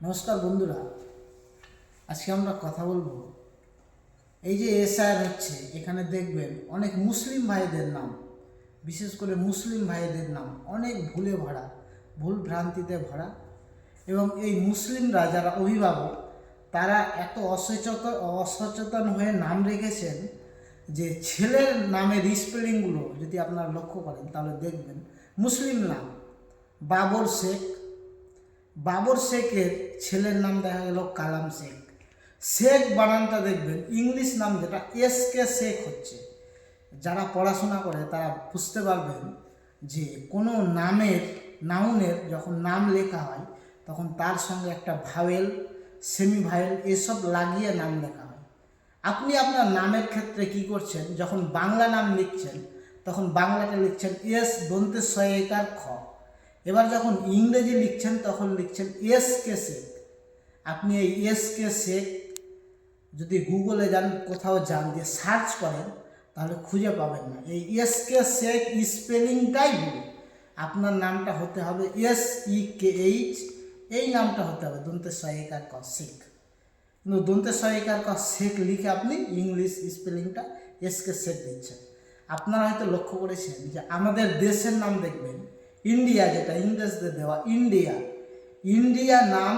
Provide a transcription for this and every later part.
নমস্কার বন্ধুরা, আজকে আমরা কথা বলবো এই যে এসআইআর হচ্ছে, এখানে দেখবেন অনেক মুসলিম ভাইদের নাম, বিশেষ করে মুসলিম ভাইদের নাম অনেক ভুলে ভরা, ভুল ভ্রান্তিতে ভরা। এবং এই মুসলিমরা যারা অভিভাবক, তারা এত অসচেতন হয়ে নাম রেখেছেন যে ছেলের নামের স্পেলিংগুলো যদি আপনারা লক্ষ্য করেন তাহলে দেখবেন মুসলিম নাম বাবর শেখ, বাবর শেখের ছেলের নাম দেখা গেল কালাম শেখ। শেখ বানানটা দেখবেন ইংলিশ নাম যেটা এসকে শেখ হচ্ছে। যারা পড়াশোনা করে তারা বুঝতে পারবেন যে কোনো নাউনের যখন নাম লেখা হয় তখন তার সঙ্গে একটা ভাওয়েল, সেমি ভাওয়েল এসব লাগিয়ে নাম লেখা হয়। আপনি আপনার নামের ক্ষেত্রে কি করছেন, যখন বাংলা নাম লিখছেন তখন বাংলাটা লিখছেন এস দন্তের সহায়িকার খ। এবার যখন ইংরেজি লিখছেন তখন লিখছেন এস কে শেখ। আপনি এই এস কে শেখ যদি গুগলে যান, কোথাও যান, দিয়ে সার্চ করেন তাহলে খুঁজে পাবেন না। এই এস কে শেখ স্পেলিংটাই ভুল। আপনার নামটা হতে হবে SEKH, এই নামটা হতে হবে দন্তের সহায়িকার ক শেখ। কিন্তু দন্তের সহায়িকার ক শেখ লিখে আপনি ইংলিশ স্পেলিংটা এস কে শেখ দিচ্ছেন। আপনারা হয়তো লক্ষ্য করেছেন যে আমাদের দেশের নাম দেখবেন ইন্ডিয়া, যেটা ইংরেজদের দেওয়া ইন্ডিয়া, ইন্ডিয়া নাম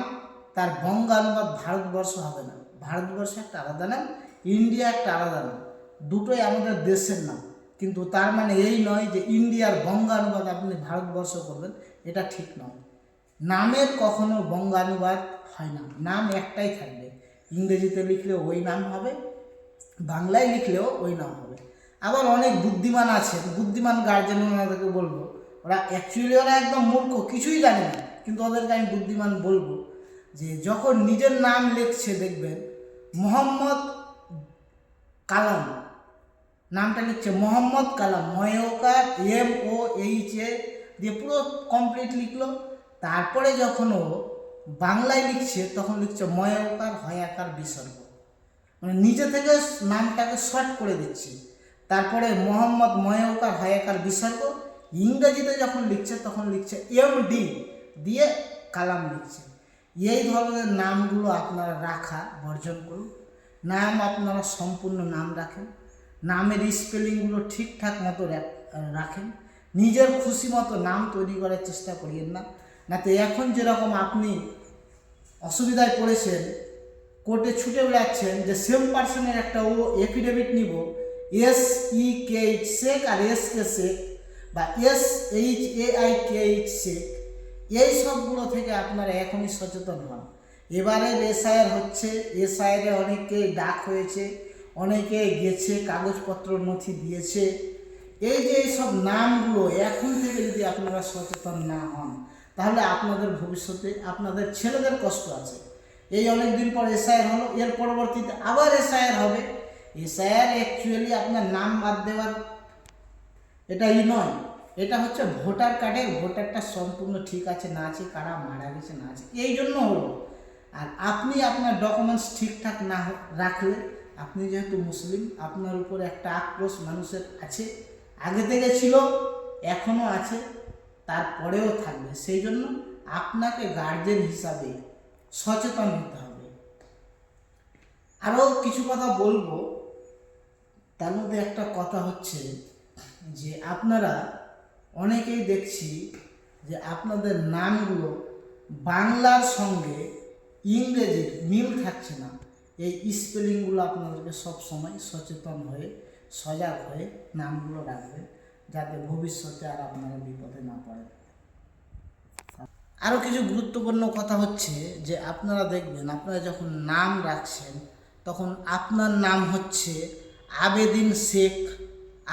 তার বঙ্গানুবাদ ভারতবর্ষ হবে না। ভারতবর্ষ একটা আলাদা নাম, ইন্ডিয়া একটা আলাদা নাম, দুটোই আমাদের দেশের নাম। কিন্তু তার মানে এই নয় যে ইন্ডিয়ার বঙ্গানুবাদ আপনি ভারতবর্ষ করবেন, এটা ঠিক নয়। নামের কখনো বঙ্গানুবাদ হয় না, নাম একটাই থাকবে। ইংরেজিতে লিখলেও ওই নাম হবে, বাংলায় লিখলেও ওই নাম হবে। আবার অনেক বুদ্ধিমান আছে, বুদ্ধিমান গার্জেন, ওনাদেরকে বলবো, ওরা একদম মূর্খ, কিছুই জানে না, কিন্তু ওদেরকে আমি বুদ্ধিমান বলবো যে যখন নিজের নাম লিখছে দেখবেন মোহাম্মদ কালাম, নামটা লিখছে মোহাম্মদ কালাম, ময়কার MOHA দিয়ে পুরো কমপ্লিট লিখলো। তারপরে যখন ও বাংলায় লিখছে তখন লিখছে ময়কার হয়াকার বিসর্গ, মানে নিজে থেকে নামটাকে শর্ট করে দিচ্ছি। তারপরে মোহাম্মদ ময়কার হয়াকার বিসর্গ। ইংরেজিতে যখন লিখছে তখন লিখছে MD দিয়ে কালাম লিখছে। এই ধরনের নামগুলো আপনারা রাখা বর্জন করুন। নাম আপনারা সম্পূর্ণ নাম রাখেন, নামের স্পেলিংগুলো ঠিকঠাক মতো রাখেন। নিজের খুশি মতো নাম তৈরি করার চেষ্টা করিয়েন না। তো এখন যেরকম আপনি অসুবিধায় পড়েছেন, কোর্টে ছুটে বেড়াচ্ছেন যে সেম পার্সনের একটা এফিডেভিট নিব SEKH শেখ আর SK শেখ বা SHAIKH শেখ, এই সবগুলো থেকে আপনারা এখনই সচেতন হন। এবারের এসআইআর হচ্ছে, এসআইআরে অনেকে ডাক হয়েছে, অনেকে গেছে, কাগজপত্র নথি দিয়েছে। এই যে এইসব নামগুলো এখন থেকে যদি আপনারা সচেতন না হন তাহলে আপনাদের ভবিষ্যতে আপনাদের ছেলেদের কষ্ট আছে। এই অনেক দিন পর এসআইআর হলো, এর পরবর্তীতে আবার এসআইআর হবে। এসআইআর অ্যাকচুয়ালি আপনার নাম বাদ দেওয়ার এটাই নয়, এটা হচ্ছে ভোটার কার্ডের ভোটারটা সম্পূর্ণ ঠিক আছে না আছে, কারা মারা গেছে না আছে, এই জন্য হলো। আর আপনি আপনার ডকুমেন্টস ঠিকঠাক না রাখলে, আপনি যেহেতু মুসলিম, আপনার উপরে একটা আক্রোশ মানুষের আছে, আগে থেকে ছিল, এখনও আছে, তারপরেও থাকবে। সেই জন্য আপনাকে গার্জেন হিসাবে সচেতন হতে হবে। আরও কিছু কথা বলবো, তার মধ্যে একটা কথা হচ্ছে যে আপনারা অনেকেই দেখছি যে আপনাদের নামগুলো বাংলার সঙ্গে ইংরেজির মিল থাকছে না। এই স্পেলিংগুলো আপনাদেরকে সব সময় সচেতন হয়ে, সজাগ হয়ে নামগুলো রাখবেন, যাতে ভবিষ্যতে আর আপনারা বিপদে না পড়েন। আরও কিছু গুরুত্বপূর্ণ কথা হচ্ছে যে আপনারা দেখবেন, আপনারা যখন নাম রাখছেন তখন আপনার নাম হচ্ছে আবেদিন শেখ,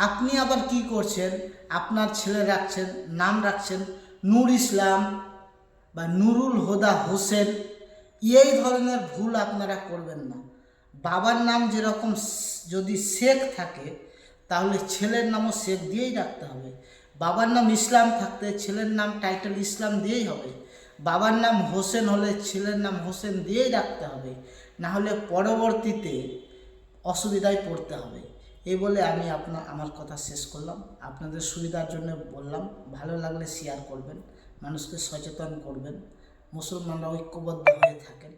আপনি আবার কি করছেন, আপনার ছেলে নাম রাখছেন নূর ইসলাম বা নুরুল হুদা হোসেন। এই ধরনের ভুল আপনারা করবেন না। বাবার নাম যেরকম যদি শেখ থাকে তাহলে ছেলের নামও শেখ দিয়েই রাখতে হবে। বাবার নাম ইসলাম থাকতে ছেলের নাম টাইটেল ইসলাম দিয়েই হবে। বাবার নাম হোসেন হলে ছেলের নাম হোসেন দিয়েই রাখতে হবে, না হলে পরবর্তীতে অসুবিধায় পড়তে হবে। এই বলে আমি আমার কথা শেষ করলাম। আপনাদের সুবিধার জন্য বললাম, ভালো লাগলে শেয়ার করবেন, মানুষকে সচেতন করবেন। মুসলমানরা ঐক্যবদ্ধ হয়ে থাকেন।